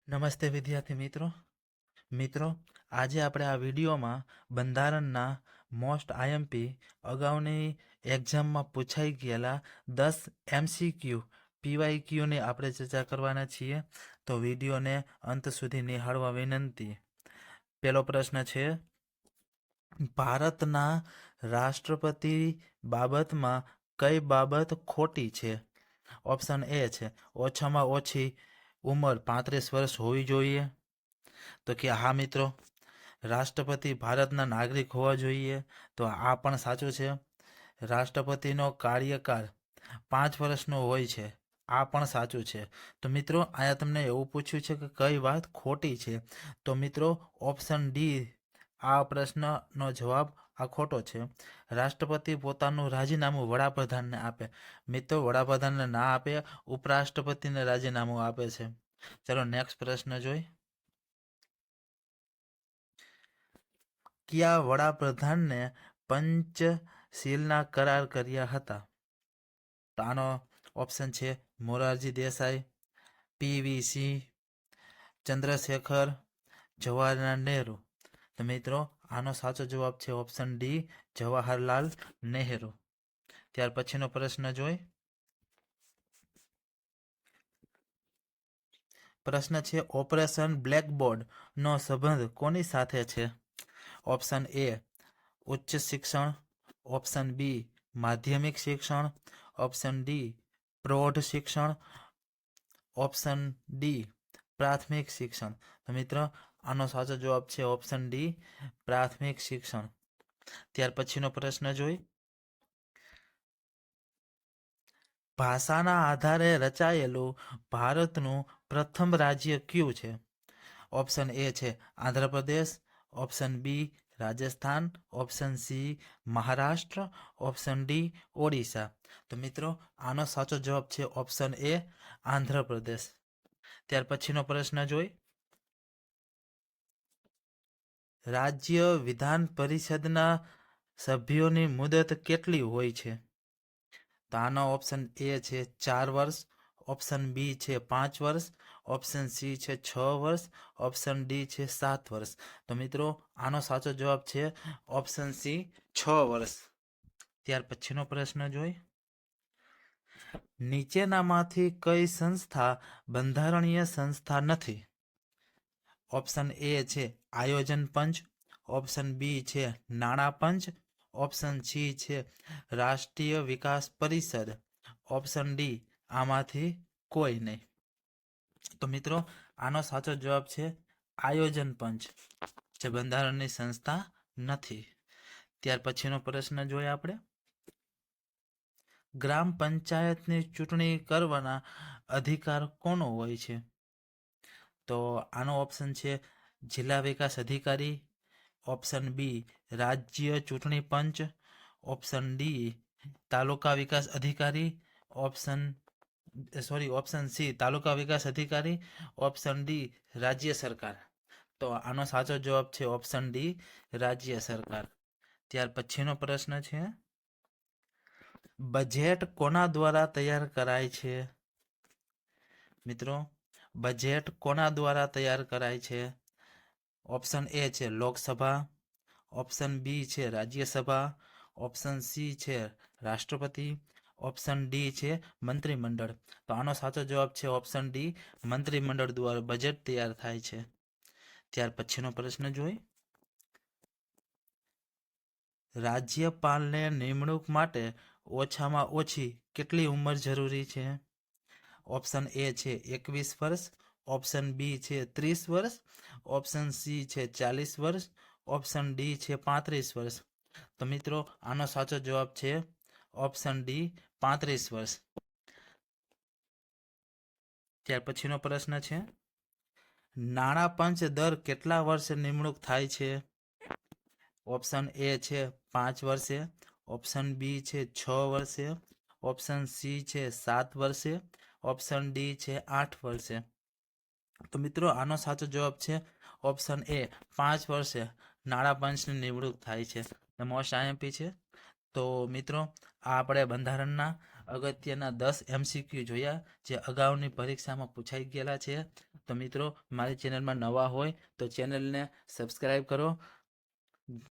નમસ્તે વિદ્યાર્થી મિત્રો આજે આપણે આ વિડીયોમાં બંધારણના મોસ્ટ આઈએમપી અગાઉની એક્ઝામમાં પૂછાઈ ગયેલા 10 MCQ PYQની આપણે ચર્ચા કરવાના છીએ. તો વિડીયોને અંત સુધી નિહાળવા વિનંતી. પહેલો પ્રશ્ન છે, ભારતના રાષ્ટ્રપતિ બાબતમાં કઈ બાબત ખોટી છે? ઓપ્શન એ છે ઓછામાં ઓછી ઉંમર 35 વર્ષ હોવી જોઈએ. તો કે હા મિત્રો, રાષ્ટ્રપતિ ભારતના નાગરિક હોવા જોઈએ. તો આ પણ સાચું છે. રાષ્ટ્રપતિનો કાર્યકાળ 5 વર્ષનો હોય છે. આ પણ સાચું છે. તો મિત્રો અહીંયા તમને એવું પૂછ્યું છે કે કઈ વાત ખોટી છે. તો મિત્રો ઓપ્શન ડી આ પ્રશ્નનો જવાબ આ ખોટો છે. રાષ્ટ્રપતિ પોતાનું રાજીનામું વડાપ્રધાનને આપે. મિત્રો વડાપ્રધાનને ના આપે, ઉપરાષ્ટ્રપતિને રાજીનામું આપે છે. ચલો નેક્સ્ટ પ્રશ્ન જોઈ. કયા વડાપ્રધાનને પંચશીલના કરાર કર્યા હતા? તો આનો ઓપ્શન છે મોરારજી દેસાઈ, PV સિંહ, ચંદ્રશેખર, જવાહરલાલ નહેરુ. તો મિત્રો આનો સાચો જવાબ છે ઓપ્શન ડી, જવાહરલાલ નહેરુ. ત્યાર પછીનો પ્રશ્ન જોઈ. પ્રશ્ન છે ઓપરેશન બ્લેકબોર્ડ નો સંબંધ કોની સાથે છે? ઓપ્શન એ ઉચ્ચ શિક્ષણ, ઓપ્શન બી માધ્યમિક શિક્ષણ, ઓપ્શન ડી પ્રૌઢ શિક્ષણ, ઓપ્શન ડી પ્રાથમિક શિક્ષણ. તો મિત્રો આનો સાચો જવાબ છે ઓપ્શન ડી, પ્રાથમિક શિક્ષણ. ત્યાર પછીનો પ્રશ્ન જોઈ. ભાષાના આધારે રચાયેલું ભારતનું પ્રથમ રાજ્ય કયું છે? ઓપ્શન એ છે Andhra Pradesh, option B Rajasthan, option C Maharashtra, option D Odisha. તો મિત્રો આનો સાચો જવાબ છે ઓપ્શન એ આંધ્રપ્રદેશ. ત્યાર પછીનો પ્રશ્ન જોઈ. રાજ્ય વિધાન પરિષદના સભ્યોની મુદત કેટલી હોય છે? તો આનો ઓપ્શન એ છે 4 વર્ષ, ઓપ્શન બી છે 5 વર્ષ, ઓપ્શન સી છે 6 વર્ષ, ઓપ્શન ડી છે 7 વર્ષ. તો મિત્રો આનો સાચો જવાબ છે ઓપ્શન સી 6 વર્ષ. ત્યાર પછીનો પ્રશ્ન જોઈ. નીચેનામાંથી કઈ સંસ્થા બંધારણીય સંસ્થા નથી? ઓપ્શન એ છે આયોજન પંચ, ઓપ્શન બી છે નાણાં પંચ, ઓપ્શન સી છે રાષ્ટ્રીય વિકાસ પરિષદ, ઓપ્શન ડી આમાંથી કોઈ નહીં. તો મિત્રો આનો સાચો જવાબ છે આયોજન પંચ, જે બંધારણની સંસ્થા નથી. ત્યાર પછીનો પ્રશ્ન જોઈએ આપણે. ગ્રામ પંચાયતની ચૂંટણી કરવાના અધિકાર કોનો હોય છે? તો આનો ઓપ્શન છે જિલ્લા વિકાસ અધિકારી, ઓપ્શન બી રાજ્ય ચૂંટણી પંચ, ઓપ્શન ડી તાલુકા વિકાસ અધિકારી, ઓપ્શન સી તાલુકા વિકાસ અધિકારી, ઓપ્શન ડી રાજ્ય સરકાર. તો આનો સાચો જવાબ છે ઓપ્શન ડી રાજ્ય સરકાર. ત્યાર પછીનો પ્રશ્ન છે બજેટ કોના દ્વારા તૈયાર કરાય છે? મિત્રો બજેટ કોના દ્વારા તૈયાર કરાય છે? ઓપ્શન એ છે લોકસભા, ઓપ્શન બી છે રાજ્યસભા, ઓપ્શન સી છે રાષ્ટ્રપતિ, ઓપ્શન ડી છે મંત્રીમંડળ. તો આનો સાચો જવાબ છે ઓપ્શન ડી, મંત્રીમંડળ દ્વારા બજેટ તૈયાર થાય છે. ત્યાર પછીનો પ્રશ્ન જોઈ. રાજ્યપાલને નિમણૂક માટે ઓછામાં ઓછી કેટલી ઉંમર જરૂરી છે? ઓપ્શન એ છે 21 વર્ષ, ઓપ્શન બી છે 30 વર્ષ, ઓપ્શન સી છે 40 વર્ષ, ઓપ્શન ડી છે 35 વર્ષ. તો મિત્રો આનો સાચો જવાબ છે ઓપ્શન ડી 35 વર્ષ. ત્યાર પછીનો પ્રશ્ન છે નાણાં પંચ દર કેટલા વર્ષે નિમણૂક થાય છે? ઓપ્શન એ છે 5 વર્ષે, ઓપ્શન બી છે 6 વર્ષે, ઓપ્શન સી છે 7 વર્ષે, ઓપ્શન ડી છે 8 વર્ષે. તો મિત્રો આનો સાચો જવાબ છે ઓપ્શન એ 5 વર્ષે નાણાં પંચની નિમણૂક થાય છે. મોસ્ટ આઈએમપી છે. તો મિત્રો આ આપણે બંધારણના અગત્યના 10 MCQ જોયા જે અગાઉની પરીક્ષામાં પૂછાઈ ગયેલા છે. તો મિત્રો મારી ચેનલમાં નવા હોય તો ચેનલને સબસ્ક્રાઈબ કરો